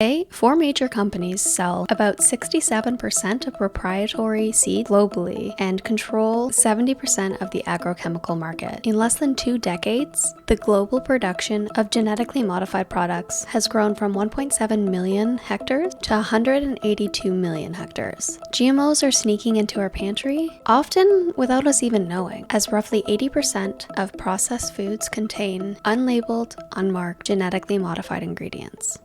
Today, 4 major companies sell about 67% of proprietary seed globally and control 70% of the agrochemical market. In less than 2 decades, the global production of genetically modified products has grown from 1.7 million hectares to 182 million hectares. GMOs are sneaking into our pantry, often without us even knowing, as roughly 80% of processed foods contain unlabeled, unmarked, genetically modified ingredients.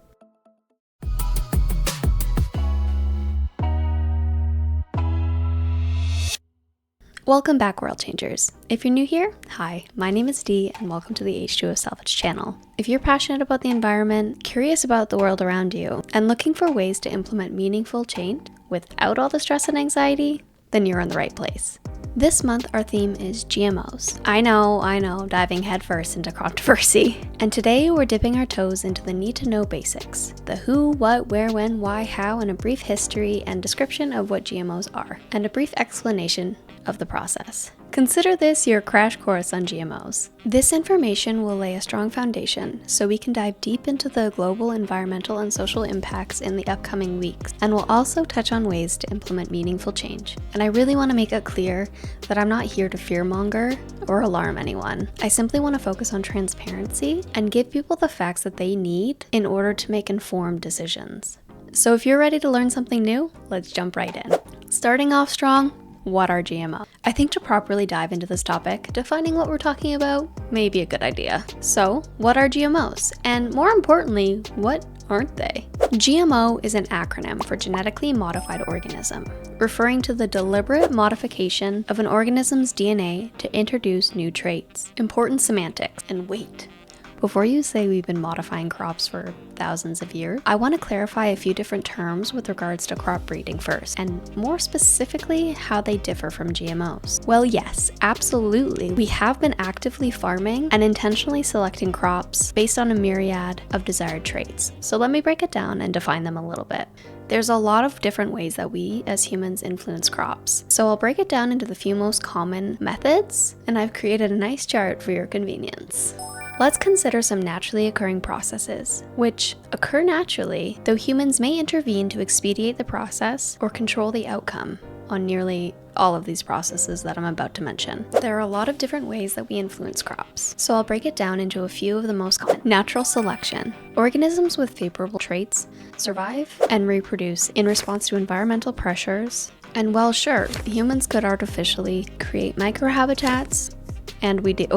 Welcome back, World Changers. If you're new here, hi, my name is Dee and welcome to the H2O Salvage channel. If you're passionate about the environment, curious about the world around you, and looking for ways to implement meaningful change without all the stress and anxiety, then you're in the right place. This month, our theme is GMOs. I know, diving headfirst into controversy. And today, we're dipping our toes into the need-to-know basics. The who, what, where, when, why, how, and a brief history and description of what GMOs are, and a brief explanation of the process. Consider this your crash course on GMOs. This information will lay a strong foundation so we can dive deep into the global environmental and social impacts in the upcoming weeks, and we'll also touch on ways to implement meaningful change. And I really want to make it clear that I'm not here to fearmonger or alarm anyone. I simply want to focus on transparency and give people the facts that they need in order to make informed decisions. So if you're ready to learn something new, let's jump right in. Starting off strong, what are GMOs? I think to properly dive into this topic, defining what we're talking about may be a good idea. So, what are GMOs? And more importantly, what aren't they? GMO is an acronym for genetically modified organism, referring to the deliberate modification of an organism's DNA to introduce new traits. Important semantics. And wait, before you say we've been modifying crops for thousands of years, I want to clarify a few different terms with regards to crop breeding first, and more specifically, how they differ from GMOs. Well, yes, absolutely. We have been actively farming and intentionally selecting crops based on a myriad of desired traits. So let me break it down and define them a little bit. There's a lot of different ways that we as humans influence crops. So I'll break it down into the few most common methods, and I've created a nice chart for your convenience. Let's consider some naturally occurring processes, which occur naturally, though humans may intervene to expedite the process or control the outcome on nearly all of these processes that I'm about to mention. There are a lot of different ways that we influence crops, so I'll break it down into a few of the most common. Natural selection. Organisms with favorable traits survive and reproduce in response to environmental pressures. And well, sure, humans could artificially create microhabitats, and we do.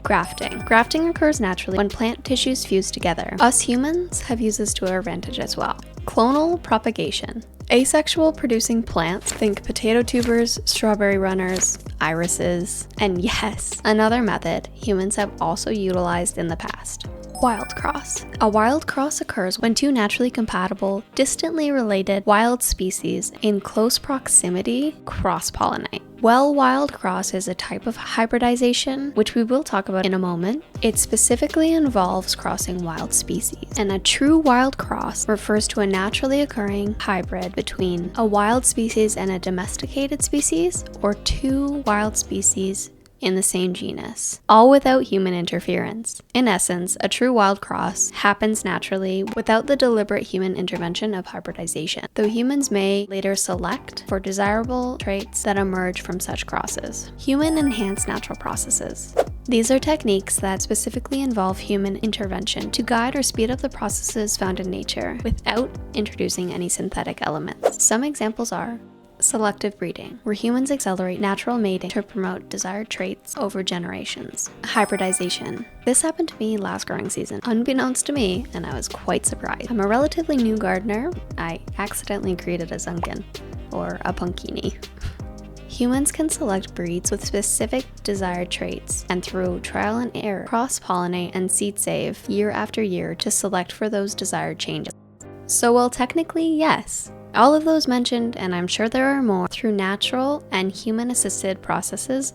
Grafting. Grafting occurs naturally when plant tissues fuse together. Us humans have used this to our advantage as well. Clonal propagation. Asexual producing plants, think potato tubers, strawberry runners, irises, and yes, another method humans have also utilized in the past. Wild cross. A wild cross occurs when two naturally compatible, distantly related wild species in close proximity cross-pollinate. Well, wild cross is a type of hybridization, which we will talk about in a moment. It specifically involves crossing wild species, and a true wild cross refers to a naturally occurring hybrid between a wild species and a domesticated species, or two wild species in the same genus, all without human interference. In essence, a true wild cross happens naturally without the deliberate human intervention of hybridization, though humans may later select for desirable traits that emerge from such crosses. Human-enhanced natural processes. These are techniques that specifically involve human intervention to guide or speed up the processes found in nature without introducing any synthetic elements. Some examples are selective breeding, where humans accelerate natural mating to promote desired traits over generations. Hybridization. This happened to me last growing season, unbeknownst to me, and I was quite surprised. I'm a relatively new gardener. I accidentally created a sunken, or a punkini. Humans can select breeds with specific desired traits, and through trial and error, cross-pollinate and seed save year after year to select for those desired changes. So while technically, yes, all of those mentioned, and I'm sure there are more, through natural and human-assisted processes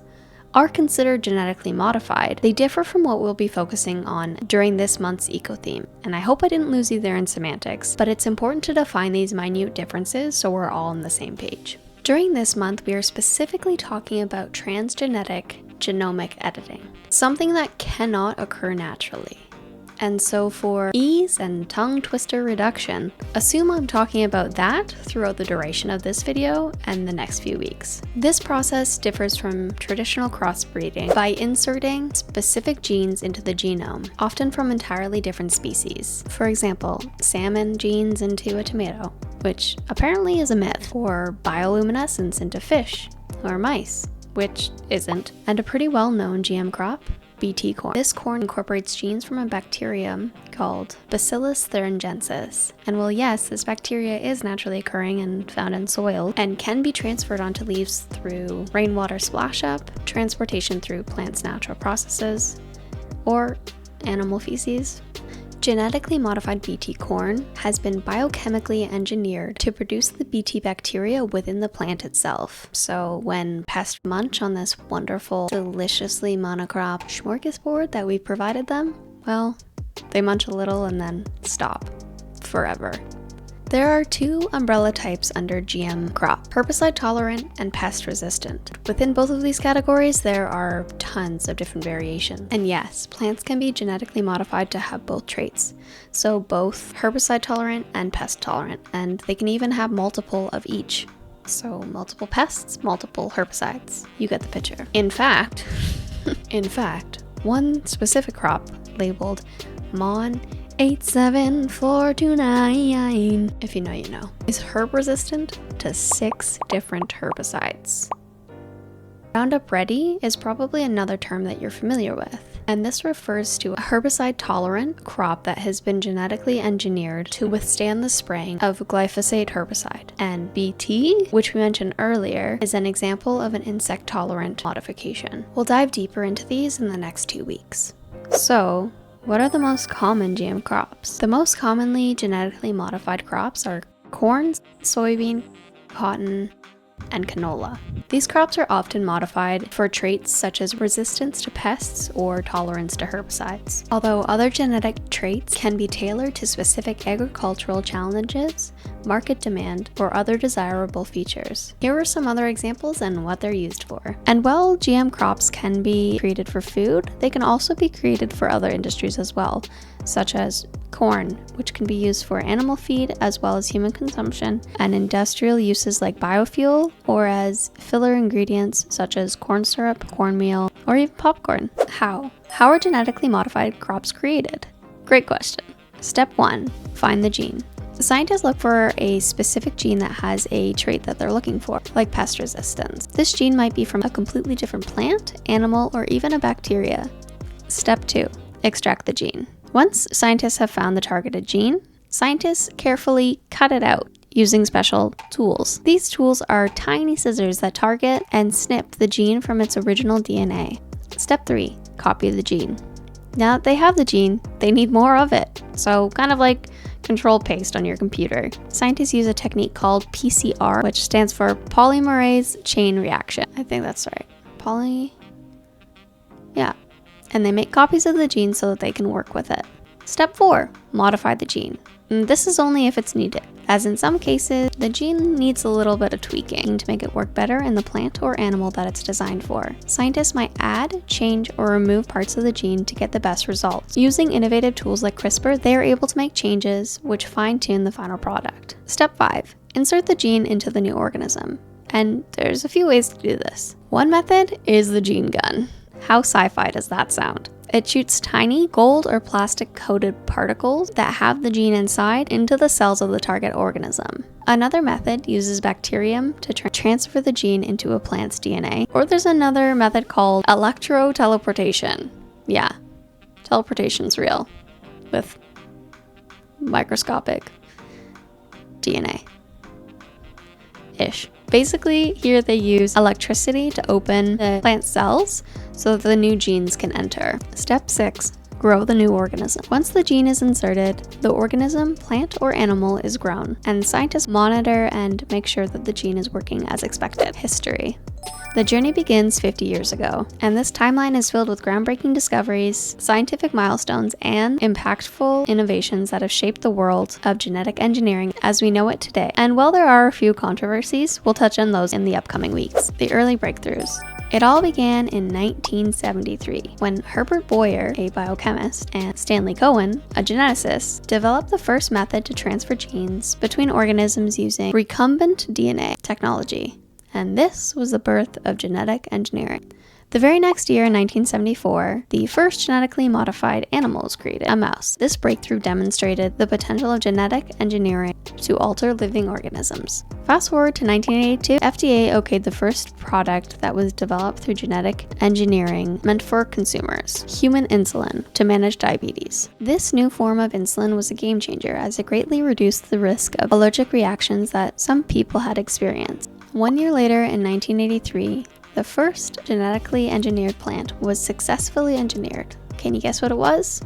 are considered genetically modified, they differ from what we'll be focusing on during this month's eco-theme. And I hope I didn't lose you there in semantics, but it's important to define these minute differences so we're all on the same page. During this month, we are specifically talking about transgenic genomic editing, something that cannot occur naturally. And so for ease and tongue twister reduction, assume I'm talking about that throughout the duration of this video and the next few weeks. This process differs from traditional crossbreeding by inserting specific genes into the genome, often from entirely different species. For example, salmon genes into a tomato, which apparently is a myth, or bioluminescence into fish or mice, which isn't, and a pretty well-known GM crop, BT corn. This corn incorporates genes from a bacterium called Bacillus thuringiensis. And while yes, this bacteria is naturally occurring and found in soil and can be transferred onto leaves through rainwater splash up, transportation through plants' natural processes, or animal feces, genetically modified BT corn has been biochemically engineered to produce the BT bacteria within the plant itself. So when pests munch on this wonderful, deliciously monocrop smorgasbord that we provided them, well, they munch a little and then stop forever. There are two umbrella types under GM crop: herbicide tolerant and pest resistant. Within both of these categories, there are tons of different variations. And yes, plants can be genetically modified to have both traits. So both herbicide tolerant and pest tolerant, and they can even have multiple of each. So multiple pests, multiple herbicides. You get the picture. In fact, one specific crop labeled Mon 87429, if you know, you know, is herb resistant to 6 different herbicides. Roundup Ready is probably another term that you're familiar with, and this refers to a herbicide-tolerant crop that has been genetically engineered to withstand the spraying of glyphosate herbicide. And BT, which we mentioned earlier, is an example of an insect-tolerant modification. We'll dive deeper into these in the next 2 weeks. So, what are the most common GM crops? The most commonly genetically modified crops are corn, soybean, cotton, and canola. These crops are often modified for traits such as resistance to pests or tolerance to herbicides, although other genetic traits can be tailored to specific agricultural challenges, market demand, or other desirable features. Here are some other examples and what they're used for. And while GM crops can be created for food, they can also be created for other industries as well, such as corn, which can be used for animal feed as well as human consumption, and industrial uses like biofuel, or as filler ingredients such as corn syrup, cornmeal, or even popcorn. How are genetically modified crops created? Great question. Step 1, find the gene. Scientists look for a specific gene that has a trait that they're looking for, like pest resistance. This gene might be from a completely different plant, animal, or even a bacteria. Step 2, extract the gene. Once scientists have found the targeted gene, scientists carefully cut it out using special tools. These tools are tiny scissors that target and snip the gene from its original DNA. Step 3, copy the gene. Now that they have the gene, they need more of it. So kind of like control paste on your computer. Scientists use a technique called PCR, which stands for polymerase chain reaction. I think that's right. And they make copies of the gene so that they can work with it. Step 4, modify the gene. And this is only if it's needed, as in some cases, the gene needs a little bit of tweaking to make it work better in the plant or animal that it's designed for. Scientists might add, change, or remove parts of the gene to get the best results. Using innovative tools like CRISPR, they are able to make changes which fine-tune the final product. Step 5, insert the gene into the new organism. And there's a few ways to do this. One method is the gene gun. How sci-fi does that sound? It shoots tiny gold or plastic coated particles that have the gene inside into the cells of the target organism. Another method uses bacterium to transfer the gene into a plant's DNA. Or there's another method called electroteleportation. Yeah, teleportation's real, with microscopic DNA-ish. Basically, here they use electricity to open the plant cells so that the new genes can enter. Step 6, grow the new organism. Once the gene is inserted, the organism, plant or animal, is grown, and scientists monitor and make sure that the gene is working as expected. History. The journey begins 50 years ago, and this timeline is filled with groundbreaking discoveries, scientific milestones, and impactful innovations that have shaped the world of genetic engineering as we know it today. And while there are a few controversies, we'll touch on those in the upcoming weeks. The early breakthroughs. It all began in 1973 when Herbert Boyer, a biochemist, and Stanley Cohen, a geneticist, developed the first method to transfer genes between organisms using recombinant DNA technology. And this was the birth of genetic engineering. The very next year, in 1974, the first genetically modified animal was created, a mouse. This breakthrough demonstrated the potential of genetic engineering to alter living organisms. Fast forward to 1982, FDA okayed the first product that was developed through genetic engineering meant for consumers, human insulin, to manage diabetes. This new form of insulin was a game changer as it greatly reduced the risk of allergic reactions that some people had experienced. 1 year later, in 1983, the first genetically engineered plant was successfully engineered. Can you guess what it was?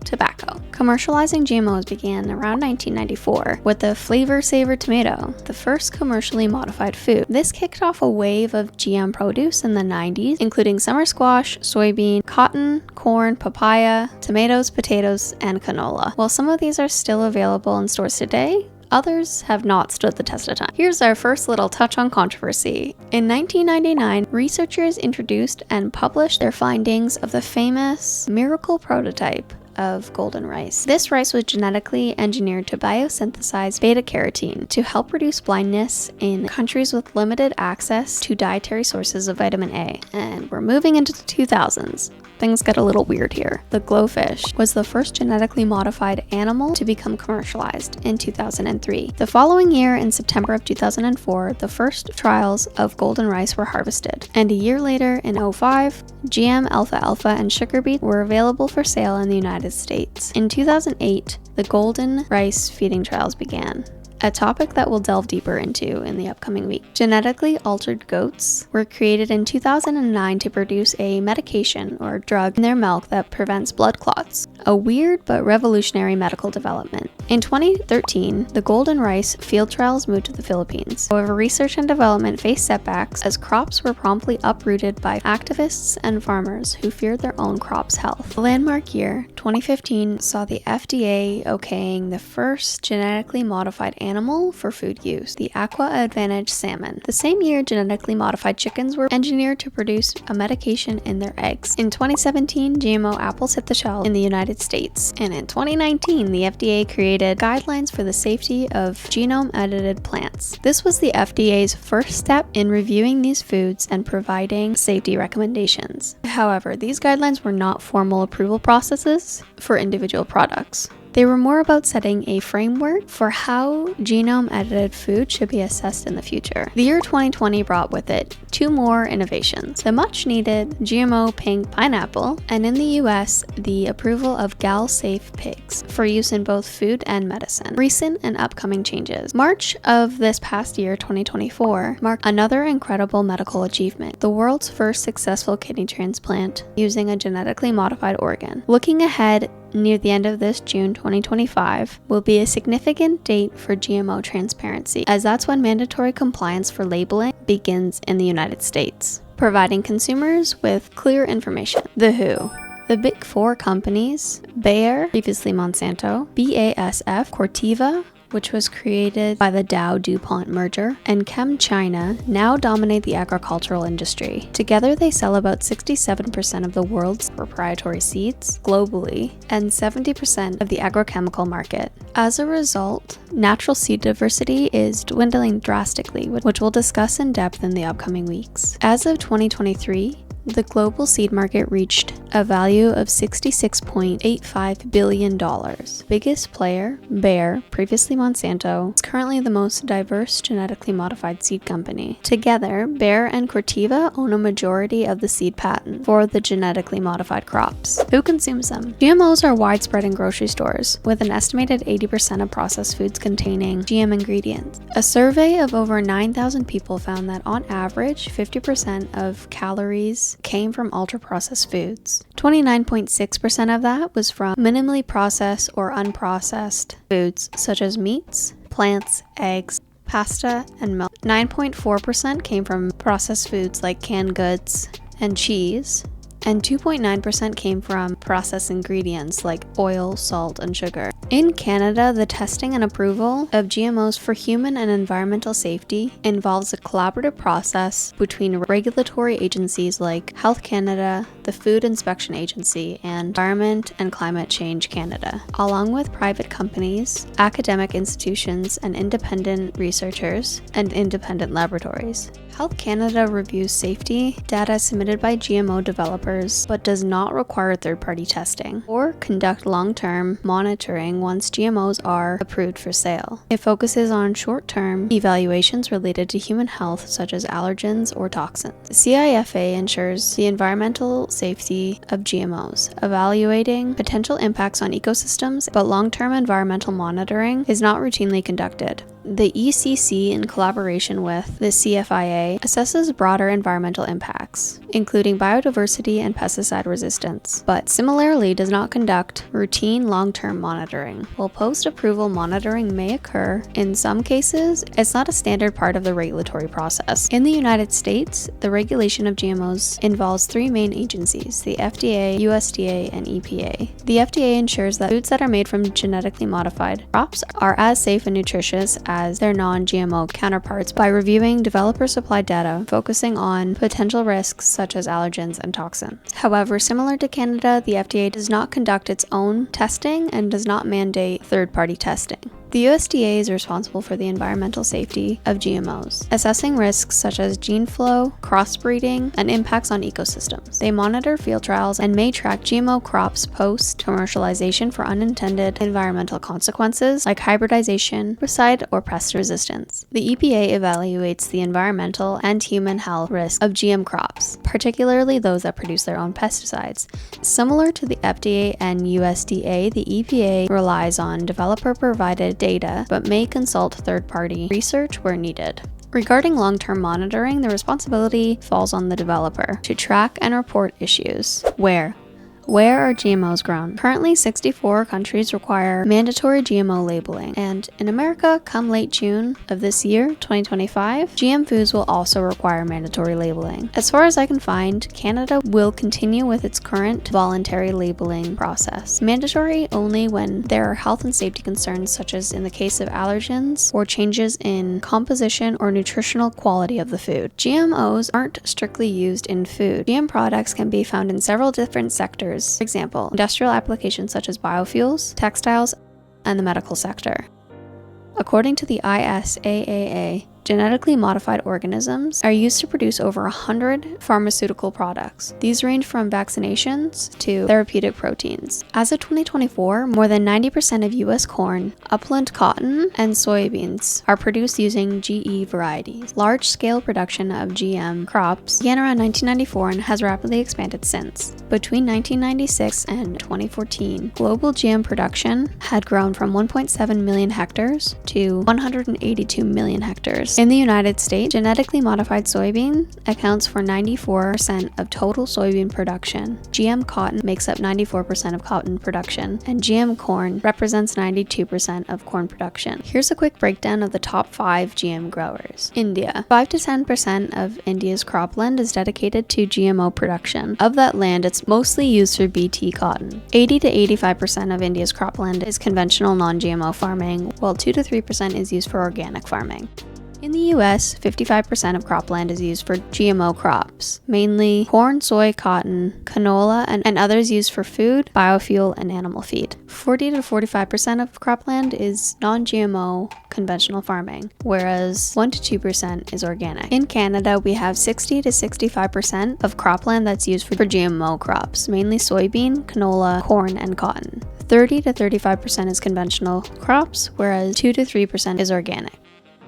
Tobacco. Commercializing GMOs began around 1994 with the Flavor Saver tomato, the first commercially modified food. This kicked off a wave of GM produce in the 90s, including summer squash, soybean, cotton, corn, papaya, tomatoes, potatoes, and canola. While some of these are still available in stores today, others have not stood the test of time. Here's our first little touch on controversy. In 1999, researchers introduced and published their findings of the famous miracle prototype of golden rice. This rice was genetically engineered to biosynthesize beta-carotene to help reduce blindness in countries with limited access to dietary sources of vitamin A. And we're moving into the 2000s. Things get a little weird here. The glowfish was the first genetically modified animal to become commercialized in 2003. The following year, in September of 2004, the first trials of golden rice were harvested. And a year later, in 2005, GM alfalfa and sugar beets were available for sale in the United States. In 2008, the golden rice feeding trials began, a topic that we'll delve deeper into in the upcoming week. Genetically altered goats were created in 2009 to produce a medication or drug in their milk that prevents blood clots, a weird but revolutionary medical development. In 2013, the golden rice field trials moved to the Philippines. However, research and development faced setbacks as crops were promptly uprooted by activists and farmers who feared their own crops' health. The landmark year, 2015, saw the FDA okaying the first genetically modified animal for food use, the Aqua Advantage salmon. The same year, genetically modified chickens were engineered to produce a medication in their eggs. In 2017, GMO apples hit the shelf in the United States. And in 2019, the FDA created guidelines for the safety of genome-edited plants. This was the FDA's first step in reviewing these foods and providing safety recommendations. However, these guidelines were not formal approval processes for individual products. They were more about setting a framework for how genome-edited food should be assessed in the future. The year 2020 brought with it two more innovations: the much-needed GMO pink pineapple, and in the US, the approval of gal-safe pigs for use in both food and medicine. Recent and upcoming changes. March of this past year, 2024, marked another incredible medical achievement: the world's first successful kidney transplant using a genetically modified organ. Looking ahead, near the end of this June 2025 will be a significant date for GMO transparency, as that's when mandatory compliance for labeling begins in the United States, providing consumers with clear information. The WHO. The big four companies, Bayer, previously Monsanto, BASF, Corteva, which was created by the Dow-DuPont merger, and ChemChina, now dominate the agricultural industry. Together, they sell about 67% of the world's proprietary seeds globally and 70% of the agrochemical market. As a result, natural seed diversity is dwindling drastically, which we'll discuss in depth in the upcoming weeks. As of 2023, the global seed market reached a value of $66.85 billion. Biggest player, Bayer, previously Monsanto, is currently the most diverse genetically modified seed company. Together, Bayer and Corteva own a majority of the seed patent for the genetically modified crops. Who consumes them? GMOs are widespread in grocery stores, with an estimated 80% of processed foods containing GM ingredients. A survey of over 9,000 people found that on average, 50% of calories came from ultra-processed foods. 29.6% of that was from minimally processed or unprocessed foods such as meats, plants, eggs, pasta, and milk. 9.4% came from processed foods like canned goods and cheese. and 2.9% came from processed ingredients like oil, salt, and sugar. In Canada, the testing and approval of GMOs for human and environmental safety involves a collaborative process between regulatory agencies like Health Canada, the Food Inspection Agency, and Environment and Climate Change Canada, along with private companies, academic institutions, and independent researchers and independent laboratories. Health Canada reviews safety data submitted by GMO developers but does not require third-party testing or conduct long-term monitoring once GMOs are approved for sale. It focuses on short-term evaluations related to human health such as allergens or toxins. The CIFA ensures the environmental safety of GMOs, evaluating potential impacts on ecosystems, but long-term environmental monitoring is not routinely conducted. The ECC, in collaboration with the CFIA, assesses broader environmental impacts, including biodiversity and pesticide resistance, but similarly does not conduct routine long-term monitoring. While post-approval monitoring may occur, in some cases, it's not a standard part of the regulatory process. In the United States, the regulation of GMOs involves three main agencies: the FDA, USDA, and EPA. The FDA ensures that foods that are made from genetically modified crops are as safe and nutritious as their non-GMO counterparts by reviewing developer-supplied data, focusing on potential risks such as allergens and toxins. However, similar to Canada, the FDA does not conduct its own testing and does not mandate third-party testing. The USDA is responsible for the environmental safety of GMOs, assessing risks such as gene flow, crossbreeding, and impacts on ecosystems. They monitor field trials and may track GMO crops post-commercialization for unintended environmental consequences like hybridization, herbicide, or pest resistance. The EPA evaluates the environmental and human health risks of GM crops, particularly those that produce their own pesticides. Similar to the FDA and USDA, the EPA relies on developer-provided data, but may consult third-party research where needed. Regarding long-term monitoring, the responsibility falls on the developer to track and report issues. Where are GMOs grown? Currently, 64 countries require mandatory GMO labeling, and in America, come late June of this year, 2025, GM foods will also require mandatory labeling. As far as I can find, Canada will continue with its current voluntary labeling process. Mandatory only when there are health and safety concerns, such as in the case of allergens or changes in composition or nutritional quality of the food. GMOs aren't strictly used in food. GM products can be found in several different sectors. For example, industrial applications such as biofuels, textiles, and the medical sector. According to the ISAAA, genetically modified organisms are used to produce over 100 pharmaceutical products. These range from vaccinations to therapeutic proteins. As of 2024, more than 90% of U.S. corn, upland cotton, and soybeans are produced using GE varieties. Large-scale production of GM crops began around 1994 and has rapidly expanded since. Between 1996 and 2014, global GM production had grown from 1.7 million hectares to 182 million hectares. In the United States, genetically modified soybean accounts for 94% of total soybean production. GM cotton makes up 94% of cotton production, and GM corn represents 92% of corn production. Here's a quick breakdown of the top 5 GM growers. India. 5 to 10% of India's cropland is dedicated to GMO production. Of that land, it's mostly used for BT cotton. 80 to 85% of India's cropland is conventional non-GMO farming, while 2 to 3% is used for organic farming. In the US, 55% of cropland is used for GMO crops, mainly corn, soy, cotton, canola, and others used for food, biofuel, and animal feed. 40 to 45% of cropland is non-GMO conventional farming, whereas 1 to 2% is organic. In Canada, we have 60 to 65% of cropland that's used for GMO crops, mainly soybean, canola, corn, and cotton. 30 to 35% is conventional crops, whereas 2 to 3% is organic.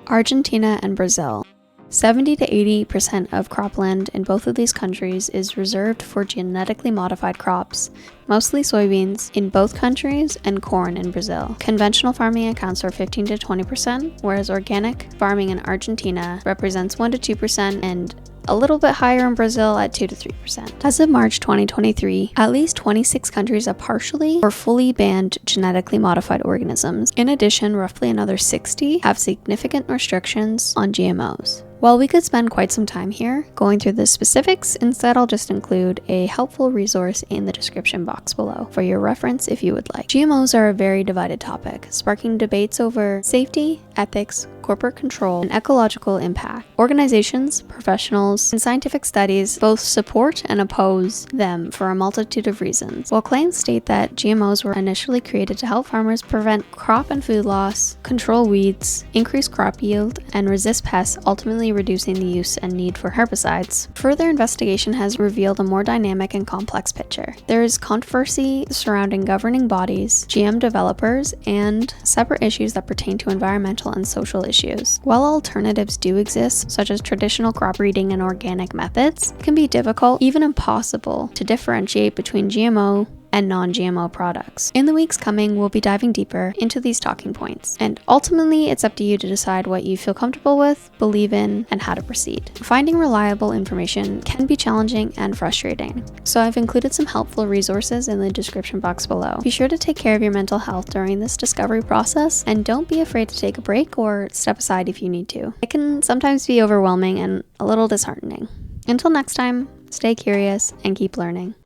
Argentina and Brazil. 70 to 80% of cropland in both of these countries is reserved for genetically modified crops, mostly soybeans in both countries and corn in Brazil. Conventional farming accounts for 15 to 20%, whereas organic farming in Argentina represents 1 to 2% and a little bit higher in Brazil at 2 to 3%. As of March 2023, at least 26 countries have partially or fully banned genetically modified organisms. In addition, roughly another 60 have significant restrictions on GMOs. While we could spend quite some time here going through the specifics, instead I'll just include a helpful resource in the description box below for your reference if you would like. GMOs are a very divided topic, sparking debates over safety, ethics, corporate control, and ecological impact. Organizations, professionals, and scientific studies both support and oppose them for a multitude of reasons. While claims state that GMOs were initially created to help farmers prevent crop and food loss, control weeds, increase crop yield, and resist pests, ultimately reducing the use and need for herbicides, further investigation has revealed a more dynamic and complex picture. There is controversy surrounding governing bodies, GM developers, and separate issues that pertain to environmental and social issues. While alternatives do exist, such as traditional crop breeding and organic methods, it can be difficult, even impossible, to differentiate between GMO and non-GMO products. In the weeks coming, we'll be diving deeper into these talking points, and ultimately it's up to you to decide what you feel comfortable with, believe in, and how to proceed. Finding reliable information can be challenging and frustrating, so I've included some helpful resources in the description box below. Be sure to take care of your mental health during this discovery process, and don't be afraid to take a break or step aside if you need to. It can sometimes be overwhelming and a little disheartening. Until next time, stay curious and keep learning.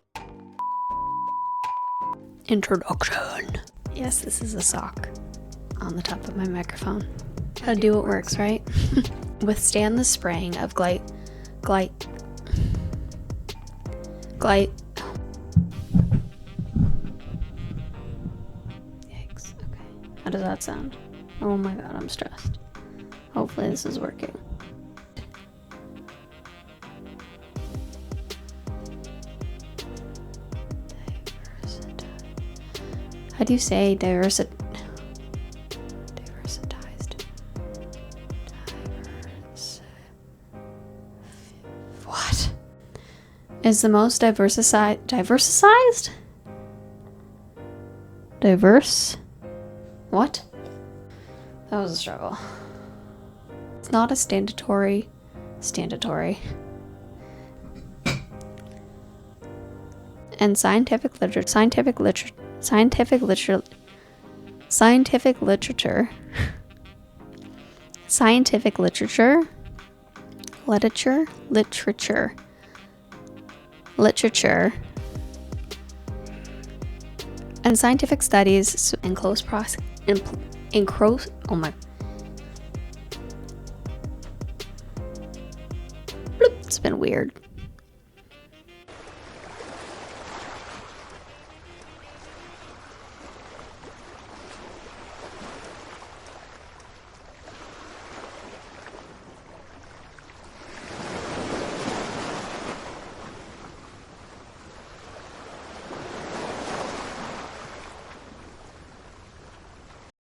Introduction. Yes, this is a sock on the top of my microphone. How to do what works, right? Withstand the spraying of Yikes, okay. How does that sound? Oh my god, I'm stressed. Hopefully this is working. How do you say diversitized? What? Is the most diversized? Diverse? What? That was a struggle. It's not a standatory. And scientific literature and scientific studies in close it's been weird.